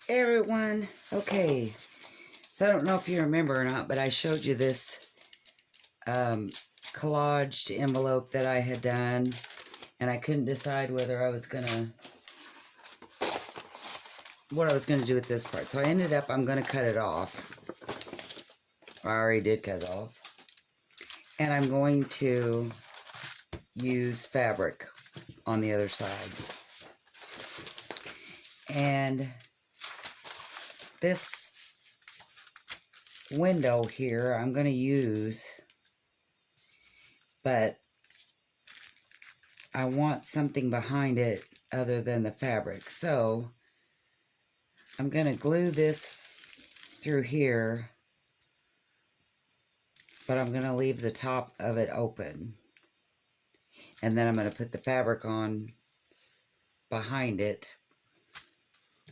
Hey everyone. Okay, so I don't know if you remember or not, but I showed you this collaged envelope that I had done, and I couldn't decide whether what I was gonna do with this part. So I ended up, I'm gonna cut it off. I already did cut it off, and I'm going to use fabric on the other side. And this window here I'm going to use, but I want something behind it other than the fabric. So I'm going to glue this through here, but I'm going to leave the top of it open. And then I'm going to put the fabric on behind it.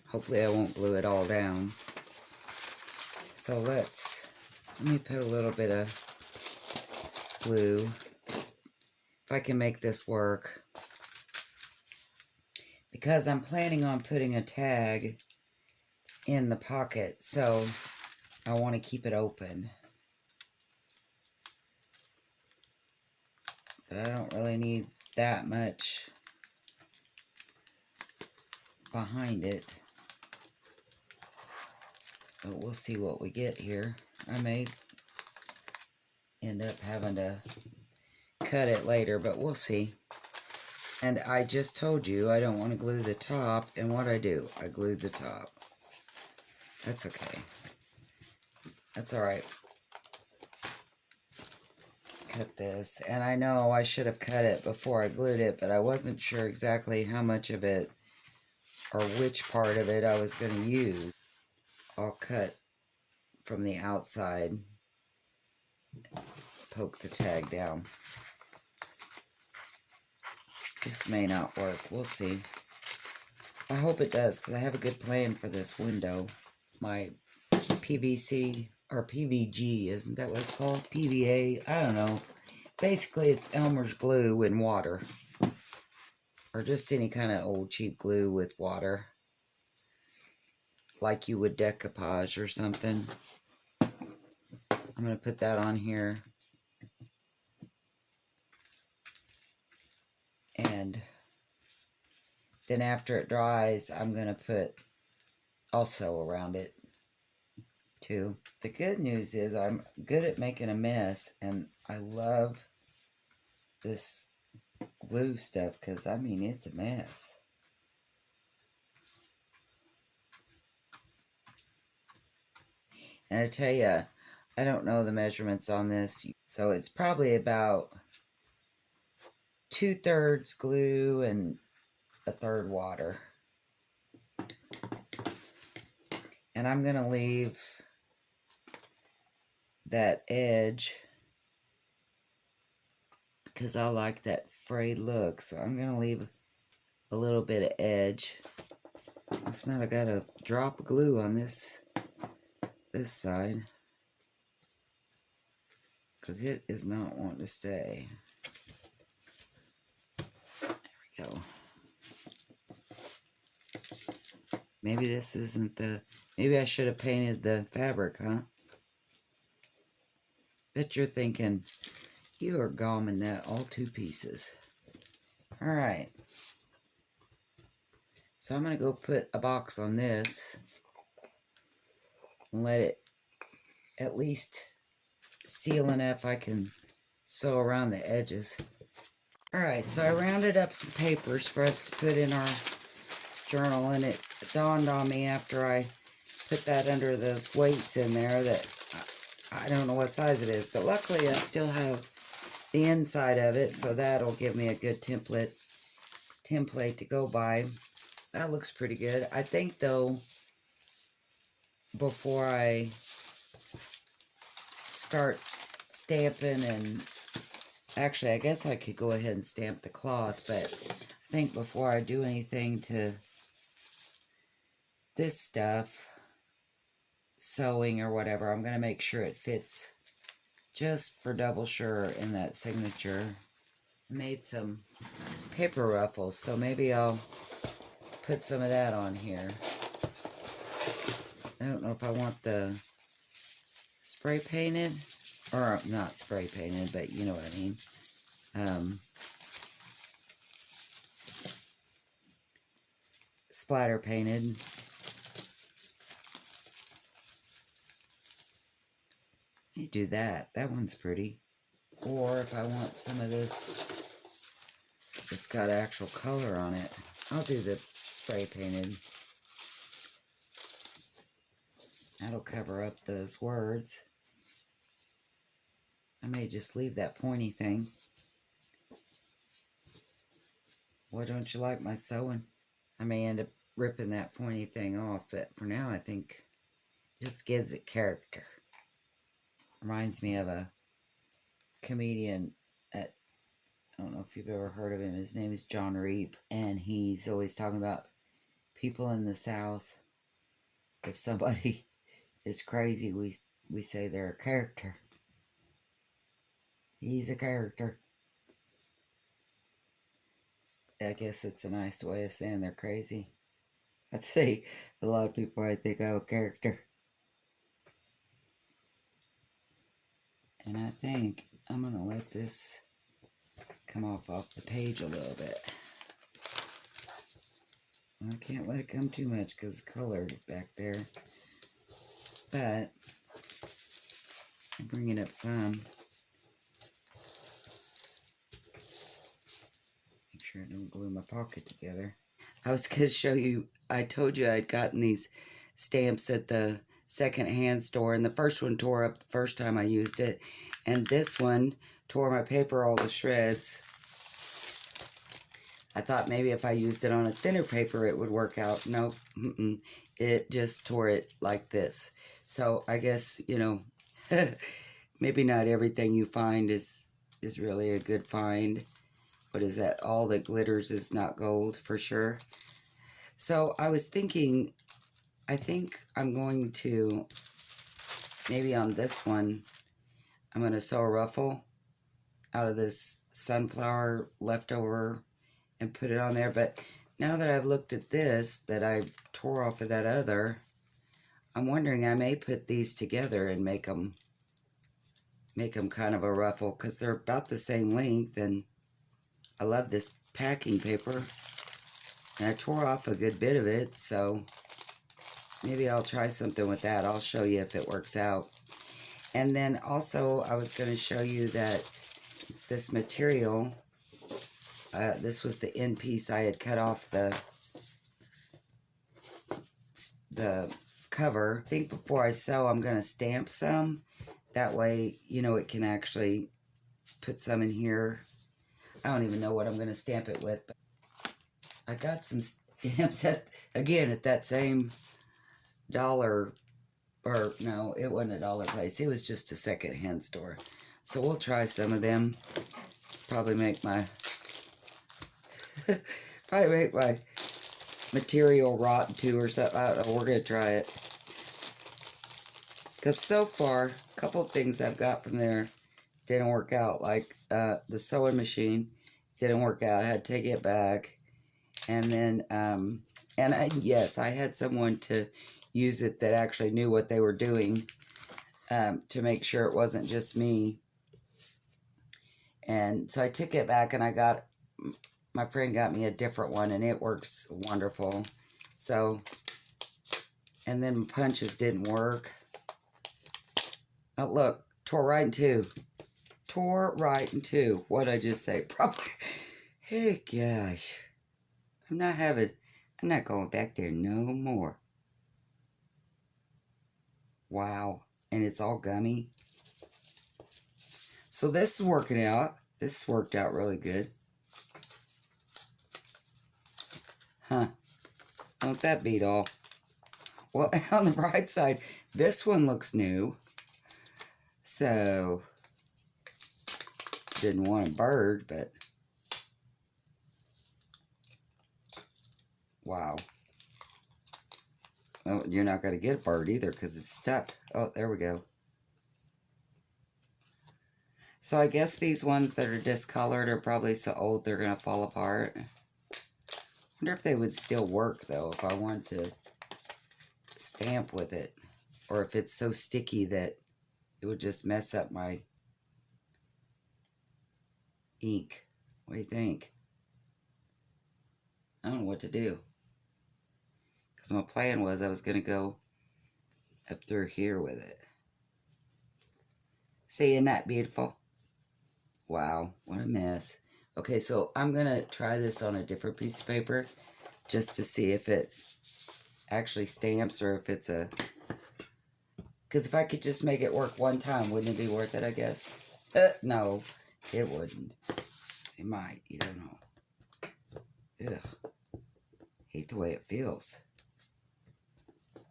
Hopefully I won't glue it all down. So let me put a little bit of glue, if I can make this work. Because I'm planning on putting a tag in the pocket, so I want to keep it open. But I don't really need that much behind it. But we'll see what we get here. I may end up having to cut it later, but we'll see. And I just told you I don't want to glue the top, and what I do, I glued the top. That's okay. That's alright. Cut this, and I know I should have cut it before I glued it, but I wasn't sure exactly how much of it or which part of it I was going to use. I'll cut from the outside, poke the tag down. This may not work. We'll see. I hope it does, because I have a good plan for this window. My PVC, or PVG, isn't that what it's called? PVA, I don't know. Basically, it's Elmer's glue in water. Or just any kind of old cheap glue with water. Like you would decoupage or something. I'm going to put that on here. And then after it dries, I'm going to put also around it too. The good news is I'm good at making a mess, and I love this glue stuff because, I mean, it's a mess. And I tell you, I don't know the measurements on this, so it's probably about 2/3 glue and 1/3 water. And I'm going to leave that edge because I like that frayed look, so I'm going to leave a little bit of edge. It's not, I got a drop of glue on this side because it is not wanting to stay. There we go. Maybe this isn't maybe I should have painted the fabric, huh? Bet you're thinking, you are gomming that all to pieces. Alright. So I'm going to go put a box on this and let it at least seal enough I can sew around the edges. Alright, so I rounded up some papers for us to put in our journal, and it dawned on me after I put that under those weights in there that I don't know what size it is, but luckily I still have the inside of it, so that'll give me a good template to go by. That looks pretty good. I think, though, before I start stamping, and actually I guess I could go ahead and stamp the cloth, but I think before I do anything to this stuff, sewing or whatever, I'm going to make sure it fits just for double sure in that signature. I made some paper ruffles, so maybe I'll put some of that on here. I don't know if I want the spray painted, or not spray painted, but you know what I mean. Splatter painted. You do that. That one's pretty. Or if I want some of this, it's got actual color on it, I'll do the spray painted. That'll cover up those words. I may just leave that pointy thing. Why don't you like my sewing? I may end up ripping that pointy thing off, but for now I think it just gives it character. Reminds me of a comedian at, I don't know if you've ever heard of him. His name is John Reap, and he's always talking about people in the South. If somebody is crazy, we say they're a character. He's a character. I guess it's a nice way of saying they're crazy. I'd say a lot of people, I think, I'm a character. And I think I'm going to let this come off the page a little bit. I can't let it come too much because it's colored back there. But I'm bringing up some. Make sure I don't glue my pocket together. I was going to show you, I told you I'd gotten these stamps at the second-hand store, and the first one tore up the first time I used it, and this one tore my paper all to shreds. I thought maybe if I used it on a thinner paper it would work out. Nope, it just tore it like this. So I guess, you know, maybe not everything you find is really a good find. What is that? All that glitters is not gold, for sure. So I was thinking, I think I'm going to, maybe on this one, I'm going to sew a ruffle out of this sunflower leftover and put it on there. But now that I've looked at this, that I tore off of that other, I'm wondering I may put these together and make them kind of a ruffle, because they're about the same length, and I love this packing paper. And I tore off a good bit of it, so maybe I'll try something with that. I'll show you if it works out. And then also I was going to show you that this material, this was the end piece I had cut off the cover. I think before I sew I'm going to stamp some. That way, you know, it can actually put some in here. I don't even know what I'm going to stamp it with, but I got some stamps at that same dollar, or no, it wasn't a dollar place. It was just a second-hand store. So we'll try some of them. Probably make my material rotten too or something. I don't know. We're gonna try it. Because so far, a couple of things I've got from there didn't work out. Like the sewing machine didn't work out. I had to take it back. And then, yes, I had someone to use it that actually knew what they were doing, to make sure it wasn't just me. And so I took it back, and my friend got me a different one, and it works wonderful. So, and then my punches didn't work. Oh, look, tore right in two. Tore right in two. What'd I just say? Probably, heck gosh. I'm not going back there no more. Wow. And it's all gummy. So this is working out. This worked out really good. Huh. Won't that beat all? Well, on the bright side, this one looks new. So, didn't want a bird, but wow. Oh, you're not going to get a bird either because it's stuck. Oh, there we go. So I guess these ones that are discolored are probably so old they're going to fall apart. I wonder if they would still work, though, if I wanted to stamp with it, or if it's so sticky that it would just mess up my ink. What do you think? I don't know what to do. Because my plan was I was going to go up through here with it. See, isn't that beautiful? Wow, what a mess. Okay, so I'm going to try this on a different piece of paper just to see if it actually stamps or if it's a... Because if I could just make it work one time, wouldn't it be worth it, I guess? No, it wouldn't. It might, you don't know. Ugh. Hate the way it feels.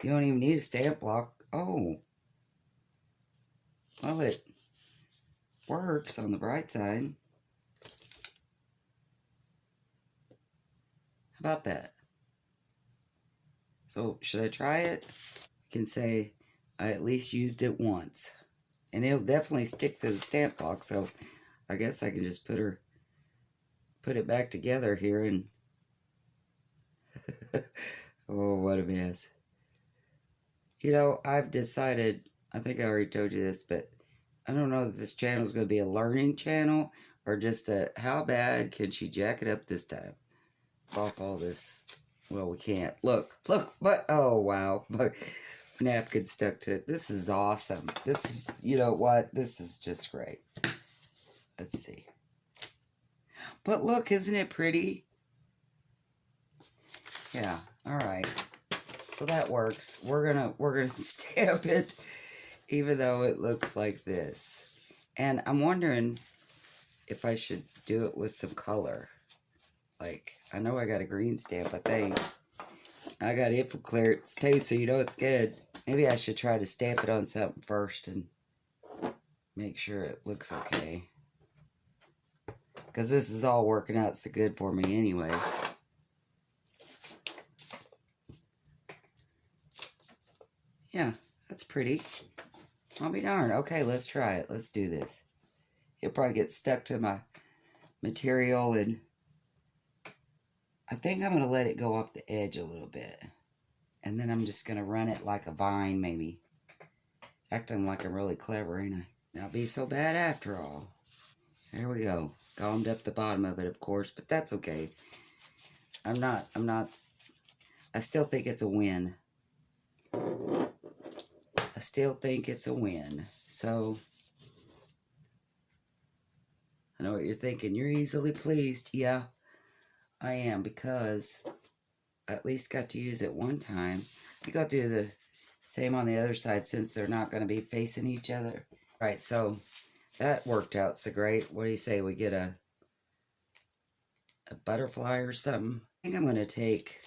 You don't even need a stamp block. Oh. Well, it works on the bright side. How about that? So, should I try it? I can say I at least used it once. And it'll definitely stick to the stamp block, so I guess I can just put it back together here and... Oh, what a mess. You know, I've decided, I think I already told you this, but I don't know if this channel is going to be a learning channel or just a, how bad can she jack it up this time? Off all this. Well, we can't. Look, but, oh, wow. Napkin stuck to it. This is awesome. This is, you know what? This is just great. Let's see. But look, isn't it pretty? Yeah, all right. So that works. We're gonna stamp it, even though it looks like this. And I'm wondering if I should do it with some color. Like, I know I got a green stamp, I think. I got it for clearance too, so you know it's good. Maybe I should try to stamp it on something first and make sure it looks okay. Because this is all working out so good for me anyway. Yeah, that's pretty. I'll be darned. Okay, let's try it. Let's do this. It'll probably get stuck to my material, and I think I'm going to let it go off the edge a little bit. And then I'm just going to run it like a vine, maybe. Acting like I'm really clever, ain't I? Not be so bad after all. There we go. Gommed up the bottom of it, of course, but that's okay. I'm not, I still think it's a win. I still think it's a win. So, I know what you're thinking. You're easily pleased. Yeah, I am, because I at least got to use it one time. I think I'll do the same on the other side since they're not going to be facing each other. All right, so that worked out so great. What do you say we get a butterfly or something? I think I'm going to take,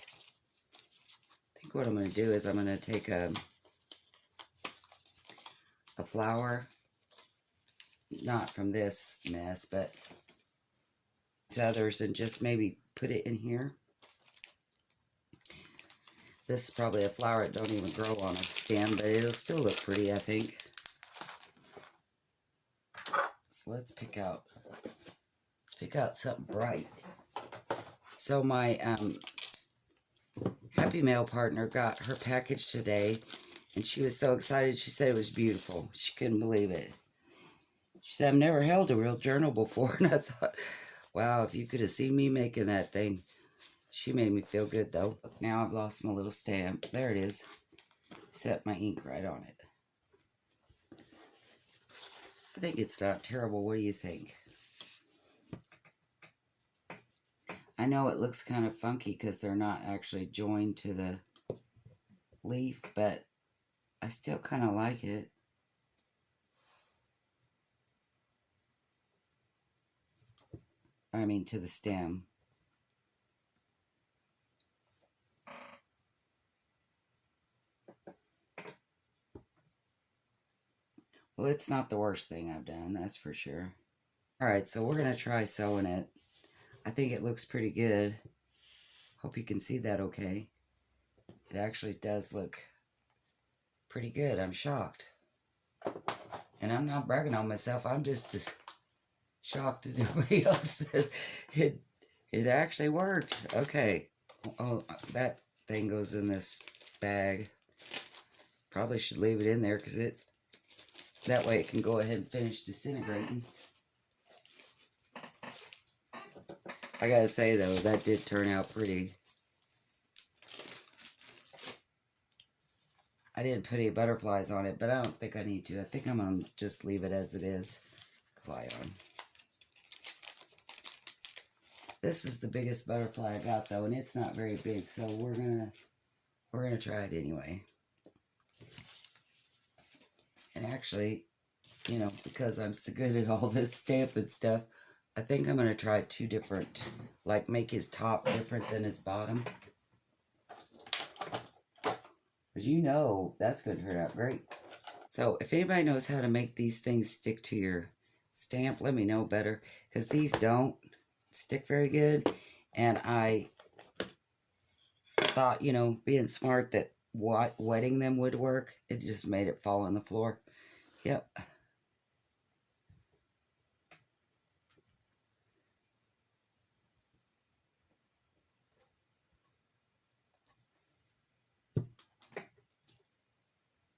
I think what I'm going to do is I'm going to take a flower, not from this mess, but others, and just maybe put it in here. This is probably a flower that don't even grow on a stem, but it'll still look pretty, I think. So let's pick out something bright. So my Happy Mail partner got her package today, and she was so excited. She said it was beautiful. She couldn't believe it. She said, I've never held a real journal before, and I thought, wow, if you could have seen me making that thing. She made me feel good, though. Now I've lost my little stamp. There it is. Set my ink right on it. I think it's not terrible. What do you think? I know it looks kind of funky because they're not actually joined to the leaf, but I still kind of like it. I mean, to the stem. Well, it's not the worst thing I've done, that's for sure. Alright, so we're going to try sewing it. I think it looks pretty good. Hope you can see that okay. It actually does look pretty good. I'm shocked. And I'm not bragging on myself. I'm just as shocked as everybody else that it actually worked. Okay. Oh, that thing goes in this bag. Probably should leave it in there because that way it can go ahead and finish disintegrating. I gotta say though, that did turn out pretty. I didn't put any butterflies on it, but I don't think I need to. I think I'm gonna just leave it as it is. Fly on. This is the biggest butterfly I got though, and it's not very big, so we're gonna try it anyway. And actually, you know, because I'm so good at all this stamping stuff, I think I'm gonna try 2 different, like make his top different than his bottom. Because you know that's gonna turn out great. So if anybody knows how to make these things stick to your stamp, let me know better, because these don't stick very good. And I thought, you know, being smart, that wetting them would work. It just made it fall on the floor. Yep.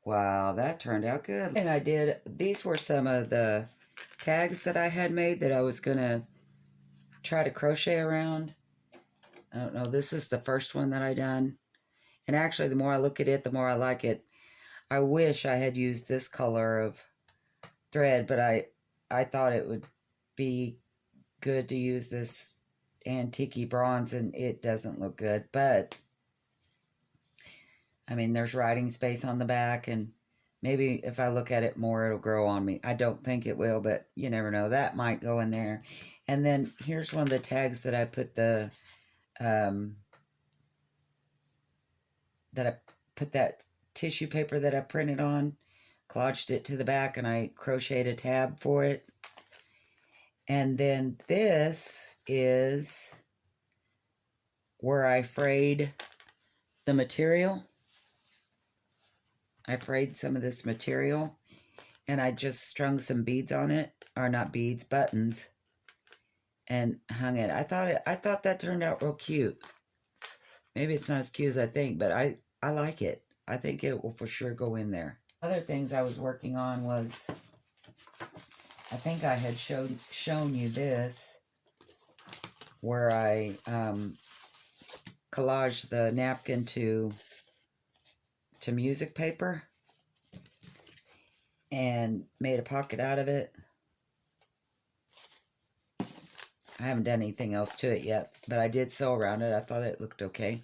Wow, that turned out good. And I did, these were some of the tags that I had made that I was going to try to crochet around. I don't know, this is the first one that I done. And actually, the more I look at it, the more I like it. I wish I had used this color of thread, but I thought it would be good to use this antique bronze, and it doesn't look good. But I mean, there's writing space on the back, and maybe if I look at it more, it'll grow on me. I don't think it will, but you never know. That might go in there. And then here's one of the tags that I put that tissue paper that I printed on, collaged it to the back, and I crocheted a tab for it. And then this is where I frayed the material. I frayed some of this material, and I just strung some beads on it, or not beads, buttons, and hung it. I thought that turned out real cute. Maybe it's not as cute as I think, but I like it. I think it will for sure go in there. Other things I was working on was, I think I had shown you this, where I collaged the napkin to music paper and made a pocket out of it. I haven't done anything else to it yet, but I did sew around it. I thought it looked okay.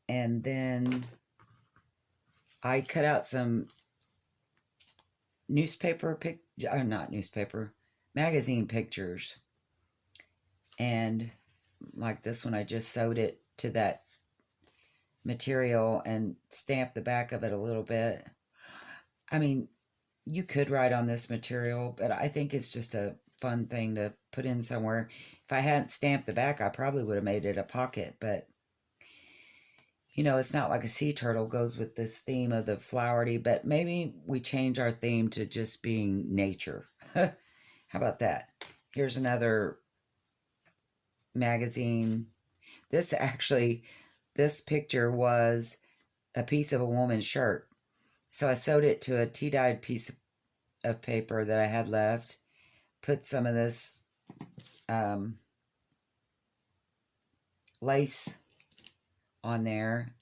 And then I cut out some magazine pictures. And like this one, I just sewed it to that material and stamped the back of it a little bit. I mean, you could write on this material, but I think it's just a fun thing to put in somewhere. If I hadn't stamped the back, I probably would have made it a pocket, but you know, it's not like a sea turtle goes with this theme of the flowery, but maybe we change our theme to just being nature. How about that? Here's another magazine. This picture was a piece of a woman's shirt. So I sewed it to a tea-dyed piece of paper that I had left. Put some of this lace on there.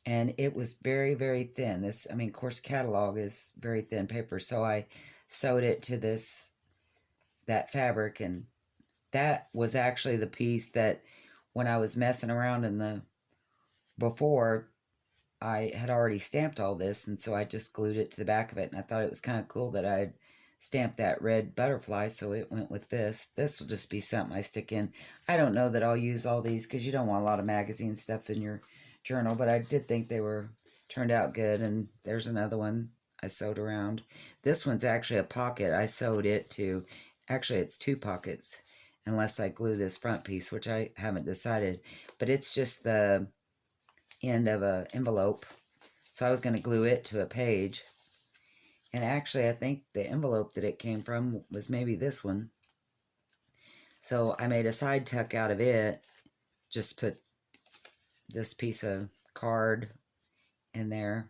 And it was very, very thin. This, I mean, of course, catalog is very thin paper. So I sewed it to that fabric. And that was actually the piece that when I was messing around before, I had already stamped all this, and so I just glued it to the back of it, and I thought it was kind of cool that I had stamped that red butterfly, so it went with this. This will just be something I stick in. I don't know that I'll use all these, because you don't want a lot of magazine stuff in your journal, but I did think they turned out good. And there's another one I sewed around. This one's actually a pocket. I sewed it to, actually it's 2 pockets, unless I glue this front piece, which I haven't decided, but it's just the end of an envelope. So I was going to glue it to a page. And actually, I think the envelope that it came from was maybe this one. So I made a side tuck out of it. Just put this piece of card in there.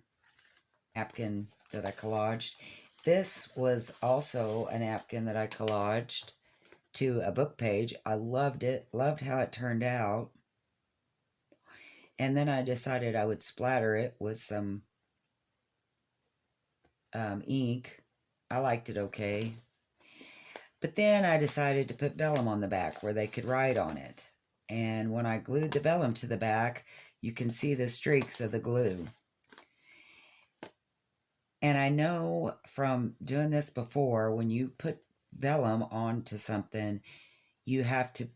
Napkin that I collaged. This was also a napkin that I collaged to a book page. I loved it. Loved how it turned out. And then I decided I would splatter it with some ink. I liked it okay. But then I decided to put vellum on the back where they could write on it. And when I glued the vellum to the back, you can see the streaks of the glue. And I know from doing this before, when you put vellum onto something, you have to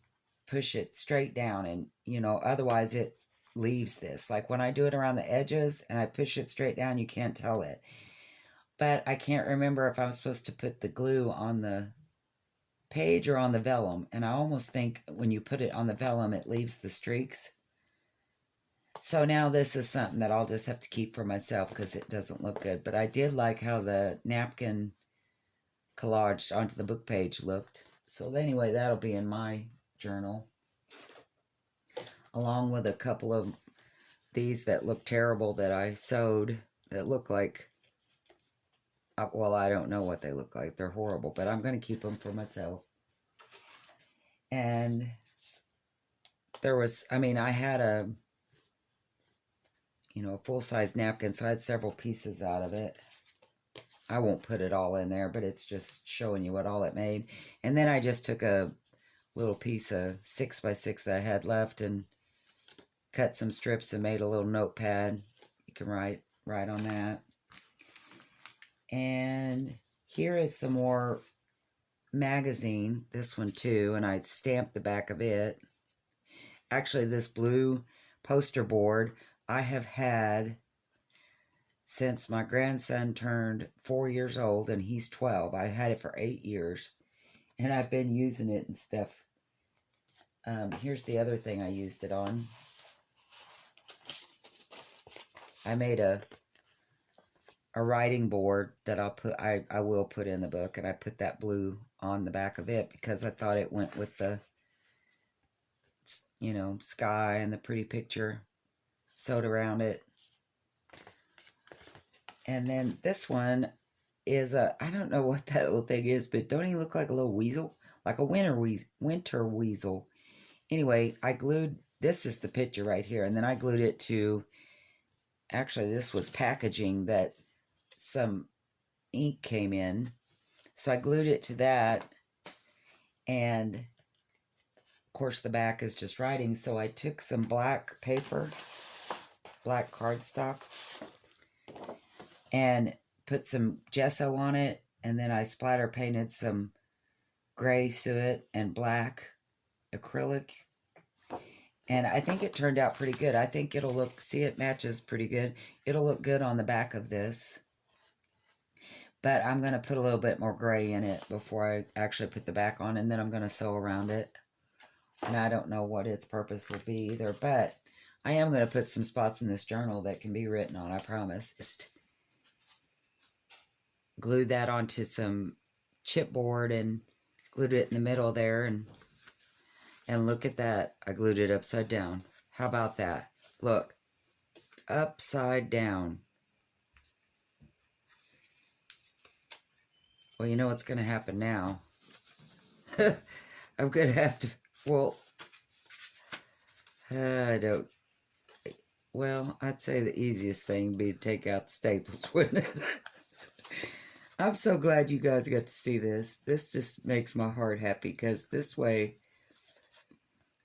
push it straight down, and otherwise it leaves this. Like when I do it around the edges and I push it straight down, you can't tell it. But I can't remember if I'm supposed to put the glue on the page or on the vellum, and I almost think when you put it on the vellum it leaves the streaks. So now this is something that I'll just have to keep for myself because it doesn't look good. But I did like how the napkin collaged onto the book page looked. So anyway, that'll be in my journal, along with a couple of these that look terrible that I sewed that look like, well, I don't know what they look like. They're horrible, but I'm going to keep them for myself. And there was, I had a full-size napkin, so I had several pieces out of it. I won't put it all in there, but it's just showing you what all it made. And then I just took a little piece of 6x6 that I had left and cut some strips and made a little notepad. You can write on that. And here is some more magazine, this one too, and I stamped the back of it. Actually, this blue poster board I have had since my grandson turned 4 years old, and he's 12. I've had it for 8 years, and I've been using it and stuff. Here's the other thing I used it on. I made a writing board that I will put in the book, and I put that blue on the back of it because I thought it went with the sky and the pretty picture sewed around it. And then this one is I don't know what that little thing is, but don't he look like a little weasel? Like a winter weasel. Anyway, this is the picture right here, and then I glued it to, actually this was packaging that some ink came in. So I glued it to that, and of course the back is just writing. So I took some black paper, black cardstock, and put some gesso on it, and then I splatter painted some gray suet and black acrylic, and I think it turned out pretty good. I think it'll look, see, it matches pretty good. It'll look good on the back of this, but I'm going to put a little bit more gray in it before I actually put the back on, and then I'm going to sew around it, and I don't know what its purpose will be either, but I am going to put some spots in this journal that can be written on, I promise. Just glued that onto some chipboard and glued it in the middle there, and look at that. I glued it upside down. How about that? Look, upside down. Well, you know what's going to happen now. I'm going to have to, well, I'd say the easiest thing would be to take out the staples, wouldn't it? I'm so glad you guys got to see this. This just makes my heart happy, because this way,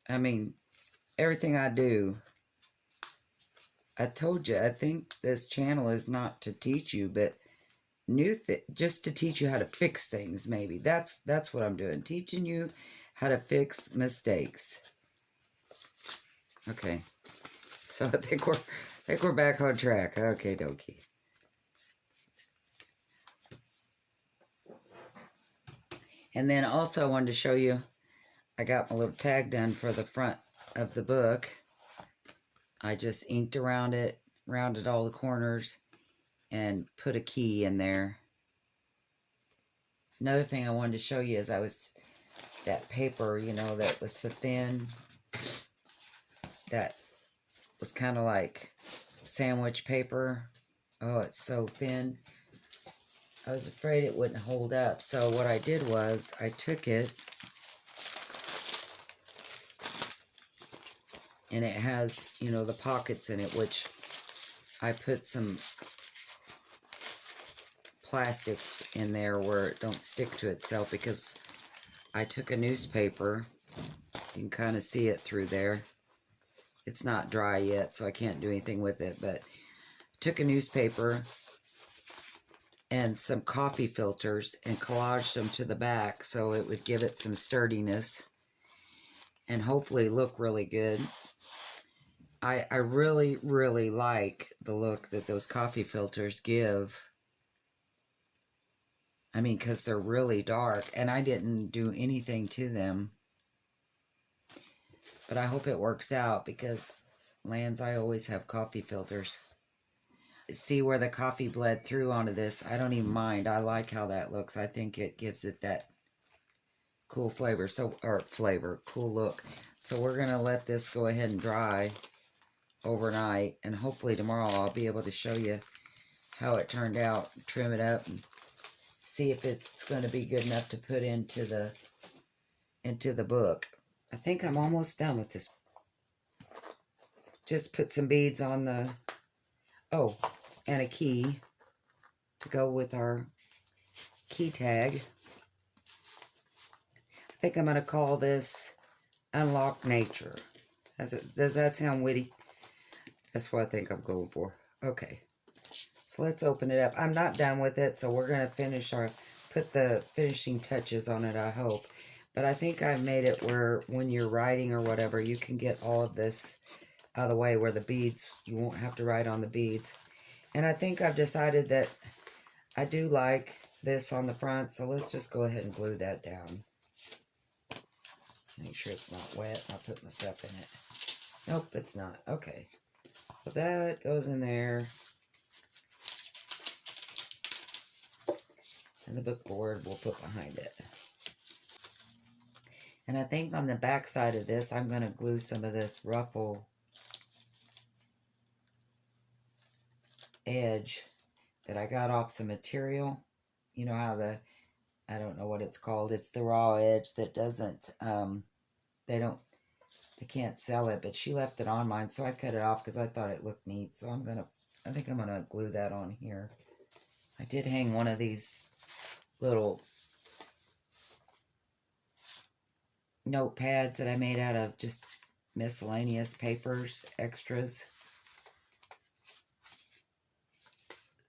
everything I do, I told you, I think this channel is not to teach you, but just to teach you how to fix things, maybe. That's what I'm doing, teaching you how to fix mistakes. Okay, so I think we're back on track. Okay, dokie. And then also I wanted to show you, I got my little tag done for the front of the book. I just inked around it, rounded all the corners, and put a key in there. Another thing I wanted to show you is that paper, that was so thin, that was kind of like sandwich paper. Oh, it's so thin. I was afraid it wouldn't hold up. So what I did was I took it, and it has, you know, the pockets in it, which I put some plastic in there where it don't stick to itself, because I took a newspaper. You can kind of see it through there. It's not dry yet, so I can't do anything with it, but I took a newspaper and some coffee filters and collaged them to the back so it would give it some sturdiness and hopefully look really good. I really, really like the look that those coffee filters give. I mean, because they're really dark, and I didn't do anything to them. But I hope it works out, because, lands, I always have coffee filters. See where the coffee bled through onto this? I don't even mind. I like how that looks. I think it gives it that cool flavor. Cool look. So we're going to let this go ahead and dry overnight, and hopefully tomorrow I'll be able to show you how it turned out, trim it up, and see if it's going to be good enough to put into the book. I think I'm almost done with this. Just put some beads on the, oh, and a key to go with our key tag. I think I'm going to call this Unlock Nature. Does that sound witty? That's what I think I'm going for. Okay. So let's open it up. I'm not done with it, so we're going to put the finishing touches on it, I hope. But I think I made it where when you're writing or whatever, you can get all of this out of the way, where the beads, you won't have to write on the beads. And I think I've decided that I do like this on the front, so let's just go ahead and glue that down. Make sure it's not wet. I'll put my stuff in it. Nope, it's not. Okay. So that goes in there. And the book board we'll put behind it. And I think on the back side of this, I'm going to glue some of this ruffle edge that I got off some material. You know how I don't know what it's called. It's the raw edge that doesn't, they can't sell it, but she left it on mine, so I cut it off because I thought it looked neat. So I think I'm going to glue that on here. I did hang one of these little notepads that I made out of just miscellaneous papers, extras.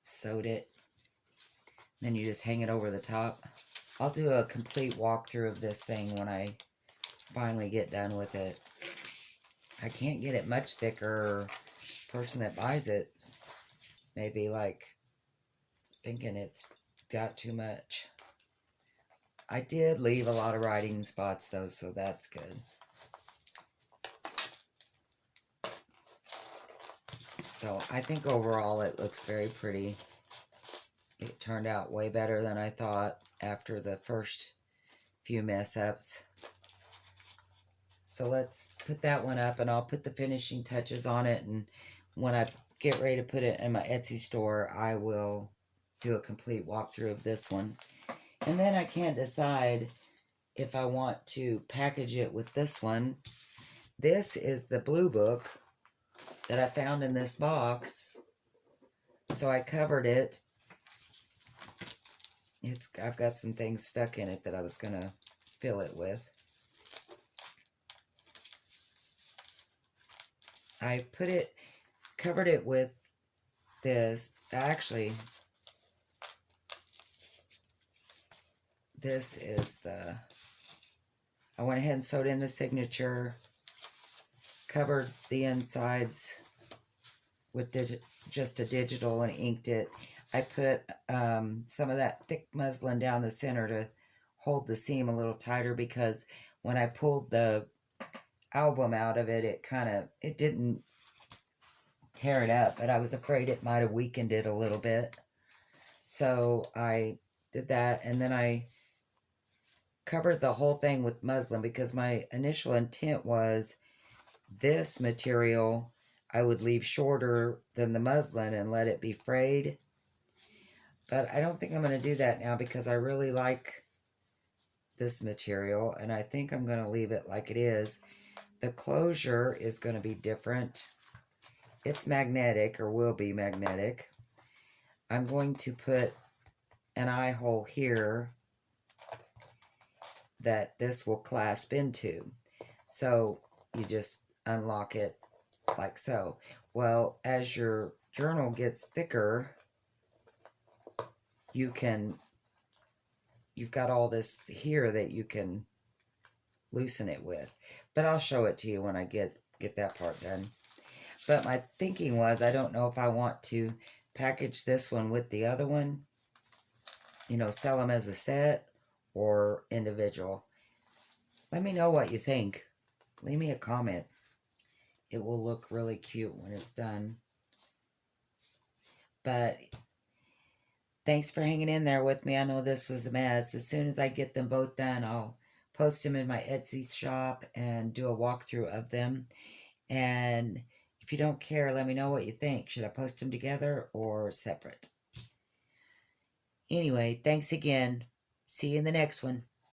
Sewed it. Then you just hang it over the top. I'll do a complete walkthrough of this thing when I finally get done with it. I can't get it much thicker. Person that buys it may be like thinking it's got too much. I did leave a lot of writing spots though, so that's good. So I think overall it looks very pretty. It turned out way better than I thought after the first few mess ups. So let's put that one up, and I'll put the finishing touches on it, and when I get ready to put it in my Etsy store, I will do a complete walkthrough of this one. And then I can't decide if I want to package it with this one. This is the blue book that I found in this box. So I covered it. I've got some things stuck in it that I was going to fill it with. I covered it with this. Actually, this is I went ahead and sewed in the signature, covered the insides with just a digital and inked it. I put some of that thick muslin down the center to hold the seam a little tighter, because when I pulled the album out of it, it didn't tear it up, but I was afraid it might have weakened it a little bit. So I did that, and then I covered the whole thing with muslin, because my initial intent was this material I would leave shorter than the muslin and let it be frayed. But I don't think I'm going to do that now because I really like this material, and I think I'm going to leave it like it is. The closure is going to be different. It's magnetic, or will be magnetic. I'm going to put an eye hole here that this will clasp into. So you just unlock it like so. Well, as your journal gets thicker, you've got all this here that you can loosen it with. But I'll show it to you when I get that part done. But my thinking was, I don't know if I want to package this one with the other one, you know, sell them as a set or individual. Let me know what you think. Leave me a comment. It will look really cute when it's done. But thanks for hanging in there with me. I know this was a mess. As soon as I get them both done, I'll post them in my Etsy shop and do a walkthrough of them. And if you don't care, let me know what you think. Should I post them together or separate? Anyway, thanks again. See you in the next one.